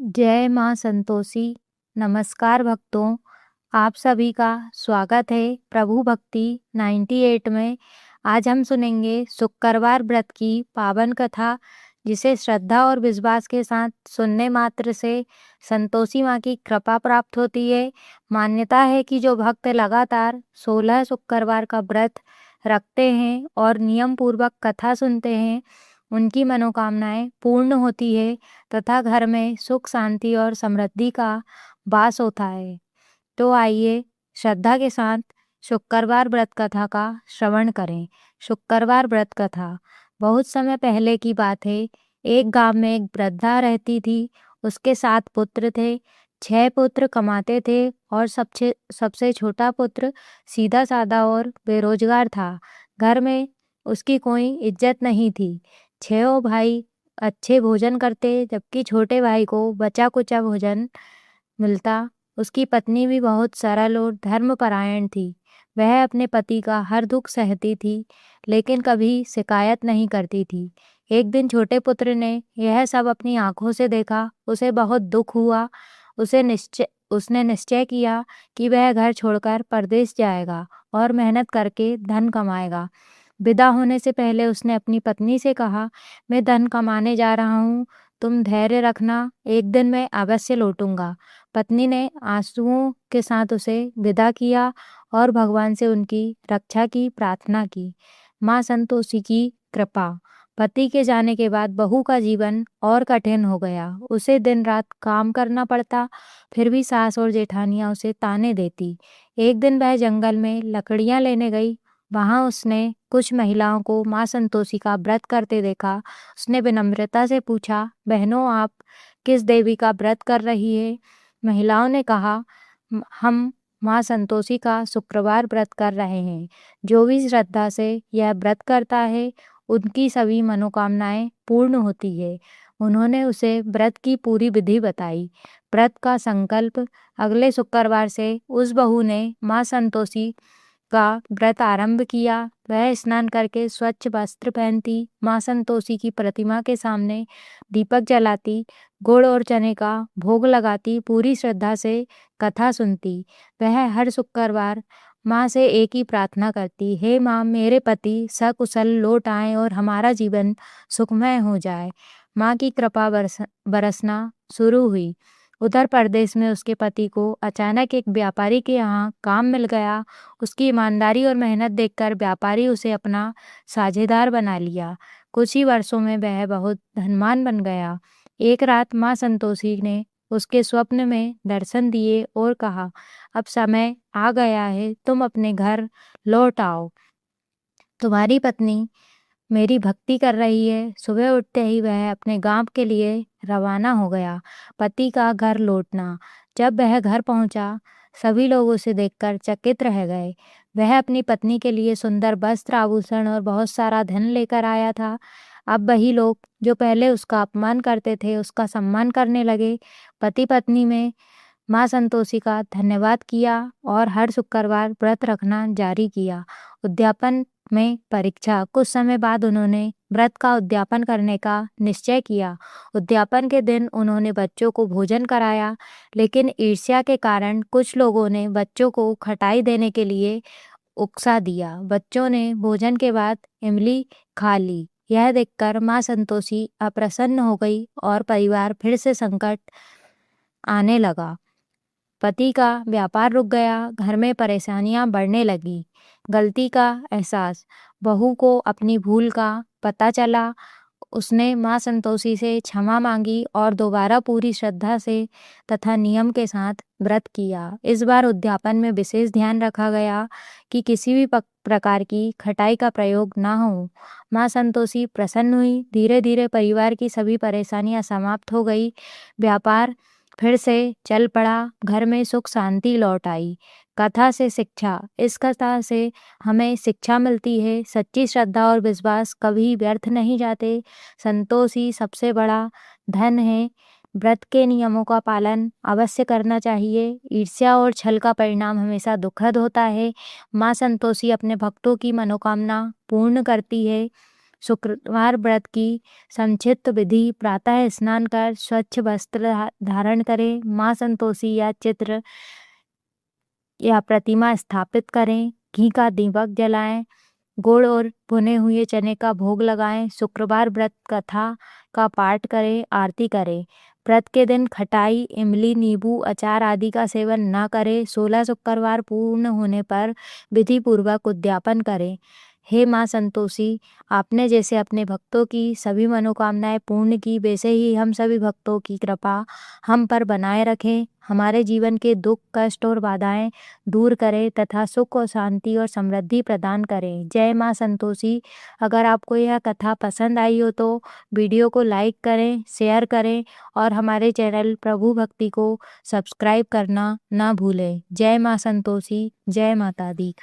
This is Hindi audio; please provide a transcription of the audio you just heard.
जय माँ संतोषी। नमस्कार भक्तों, आप सभी का स्वागत है प्रभु भक्ति 98 में। आज हम सुनेंगे शुक्रवार व्रत की पावन कथा, जिसे श्रद्धा और विश्वास के साथ सुनने मात्र से संतोषी माँ की कृपा प्राप्त होती है। मान्यता है कि जो भक्त लगातार 16 शुक्रवार का व्रत रखते हैं और नियम पूर्वक कथा सुनते हैं, उनकी मनोकामनाएं पूर्ण होती है तथा घर में सुख शांति और समृद्धि का वास होता है। तो आइए श्रद्धा के साथ शुक्रवार व्रत कथा का श्रवण करें। शुक्रवार व्रत कथा। बहुत समय पहले की बात है। एक गांव में एक वृद्धा रहती थी। उसके 7 पुत्र थे। 6 पुत्र कमाते थे और सबसे छोटा पुत्र सीधा साधा और बेरोजगार था। घर में उसकी कोई इज्जत नहीं थी। 6 भाई अच्छे भोजन करते, जबकि छोटे भाई को बचा कुचा भोजन मिलता। उसकी पत्नी भी बहुत सरल और धर्मपरायण थी। वह अपने पति का हर दुख सहती थी, लेकिन कभी शिकायत नहीं करती थी। एक दिन छोटे पुत्र ने यह सब अपनी आंखों से देखा। उसे बहुत दुख हुआ। उसने निश्चय किया कि वह घर छोड़कर परदेश जाएगा और मेहनत करके धन कमाएगा। विदा होने से पहले उसने अपनी पत्नी से कहा, मैं धन कमाने जा रहा हूँ, तुम धैर्य रखना, एक दिन मैं अवश्य लौटूंगा। पत्नी ने आंसुओं के साथ उसे विदा किया और भगवान से उनकी रक्षा की प्रार्थना की। माँ संतोषी की कृपा। पति के जाने के बाद बहू का जीवन और कठिन हो गया। उसे दिन रात काम करना पड़ता, फिर भी सास और जेठानियां उसे ताने देती। एक दिन वह जंगल में लकड़ियां लेने गई। वहां उसने कुछ महिलाओं को माँ संतोषी का व्रत करते देखा। उसने विनम्रता से पूछा, बहनों, आप किस देवी का व्रत कर रही है? महिलाओं ने कहा, हम माँ संतोषी का शुक्रवार व्रत कर रहे हैं। जो भी श्रद्धा से यह व्रत करता है, उनकी सभी मनोकामनाएं पूर्ण होती है। उन्होंने उसे व्रत की पूरी विधि बताई। व्रत का संकल्प। अगले शुक्रवार से उस बहू ने माँ संतोषी का व्रत आरंभ किया। वह स्नान करके स्वच्छ वस्त्र पहनती, माँ संतोषी की प्रतिमा के सामने दीपक जलाती, गुड़ और चने का भोग लगाती, पूरी श्रद्धा से कथा सुनती। वह हर शुक्रवार माँ से एक ही प्रार्थना करती, हे माँ, मेरे पति सकुशल लौट आए और हमारा जीवन सुखमय हो जाए। माँ की कृपा बरसना शुरू हुई। उधर परदेश में उसके पति को अचानक एक व्यापारी के यहाँ काम मिल गया। उसकी ईमानदारी और मेहनत देखकर व्यापारी उसे अपना साझेदार बना लिया। कुछ ही वर्षों में वह बहुत धनवान बन गया। एक रात माँ संतोषी ने उसके स्वप्न में दर्शन दिए और कहा, अब समय आ गया है, तुम अपने घर लौट आओ। तुम्हारी पत्नी मेरी भक्ति कर रही है। सुबह उठते ही वह अपने गांव के लिए रवाना हो गया। पति का घर लौटना। जब वह घर पहुंचा, सभी लोग उसे देखकर चकित रह गए। वह अपनी पत्नी के लिए सुंदर वस्त्र, आभूषण और बहुत सारा धन लेकर आया था। अब वही लोग जो पहले उसका अपमान करते थे, उसका सम्मान करने लगे। पति पत्नी में माँ संतोषी का धन्यवाद किया और हर शुक्रवार व्रत रखना जारी किया। उद्यापन में परीक्षा। कुछ समय बाद उन्होंने व्रत का उद्यापन करने का निश्चय किया। उद्यापन के दिन उन्होंने बच्चों को भोजन कराया, लेकिन ईर्ष्या के कारण कुछ लोगों ने बच्चों को खटाई देने के लिए उकसा दिया। बच्चों ने भोजन के बाद इमली खा ली। यह देखकर माँ संतोषी अप्रसन्न हो गई और परिवार फिर से संकट आने लगा। पति का व्यापार रुक गया, घर में परेशानियां बढ़ने लगी। गलती का एहसास। बहू को अपनी भूल का पता चला। उसने माँ संतोषी से क्षमा मांगी और दोबारा पूरी श्रद्धा से तथा नियम के साथ व्रत किया। इस बार उद्यापन में विशेष ध्यान रखा गया कि किसी भी प्रकार की खटाई का प्रयोग ना हो। माँ संतोषी प्रसन्न हुई। धीरे धीरे परिवार की सभी परेशानियां समाप्त हो गई। व्यापार फिर से चल पड़ा। घर में सुख शांति लौट आई। कथा से शिक्षा। इस कथा से हमें शिक्षा मिलती है, सच्ची श्रद्धा और विश्वास कभी व्यर्थ नहीं जाते। संतोष ही सबसे बड़ा धन है। व्रत के नियमों का पालन अवश्य करना चाहिए। ईर्ष्या और छल का परिणाम हमेशा दुखद होता है। माँ संतोषी अपने भक्तों की मनोकामना पूर्ण करती है। शुक्रवार व्रत की संक्षिप्त विधि: प्रातः स्नान कर स्वच्छ वस्त्र धारण करें, माँ संतोषी या चित्र या प्रतिमा स्थापित करें, घी का दीपक जलाएं, गुड़ और भुने हुए चने का भोग लगाएं, शुक्रवार व्रत कथा का पाठ करें, आरती करें। व्रत के दिन खटाई, इमली, नींबू, अचार आदि का सेवन न करें। 16 शुक्रवार पूर्ण होने पर विधि पूर्वक उद्यापन करें। हे माँ संतोषी, आपने जैसे अपने भक्तों की सभी मनोकामनाएं पूर्ण की, वैसे ही हम सभी भक्तों की कृपा हम पर बनाए रखें। हमारे जीवन के दुख, कष्ट और बाधाएं दूर करें तथा सुख और शांति और समृद्धि प्रदान करें। जय माँ संतोषी। अगर आपको यह कथा पसंद आई हो तो वीडियो को लाइक करें, शेयर करें और हमारे चैनल प्रभु भक्ति को सब्सक्राइब करना ना भूलें। जय माँ संतोषी, जय माता दी।